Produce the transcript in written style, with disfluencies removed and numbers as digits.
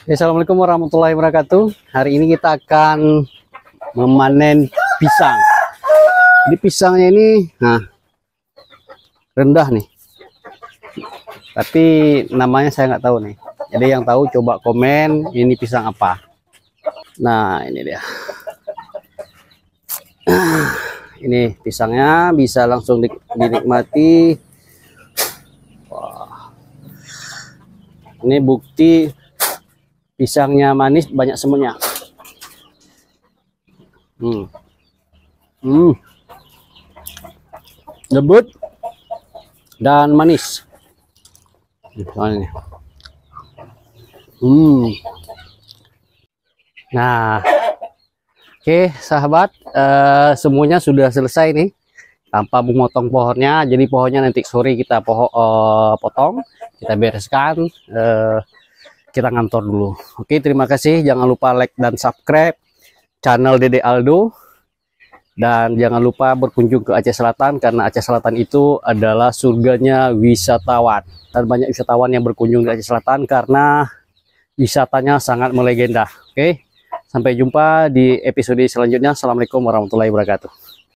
Assalamualaikum warahmatullahi wabarakatuh. Hari ini kita akan memanen pisang. Di pisangnya ini, rendah nih. Tapi namanya saya nggak tahu nih. Jadi yang tahu coba komen ini pisang apa. Nah ini dia. Ini pisangnya bisa langsung dinikmati. Wah. Ini bukti pisangnya manis, banyak semuanya. Lembut dan manis. Nah, oke sahabat, semuanya sudah selesai nih tanpa memotong pohonnya. Jadi pohonnya nanti sore kita potong, kita bereskan. Kita ngantor dulu. Oke, terima kasih. Jangan lupa like dan subscribe channel Dede Aldo. Dan jangan lupa berkunjung ke Aceh Selatan, karena Aceh Selatan itu adalah surganya wisatawan. Dan banyak wisatawan yang berkunjung di Aceh Selatan karena wisatanya sangat melegenda. Oke, sampai jumpa di episode selanjutnya. Assalamualaikum warahmatullahi wabarakatuh.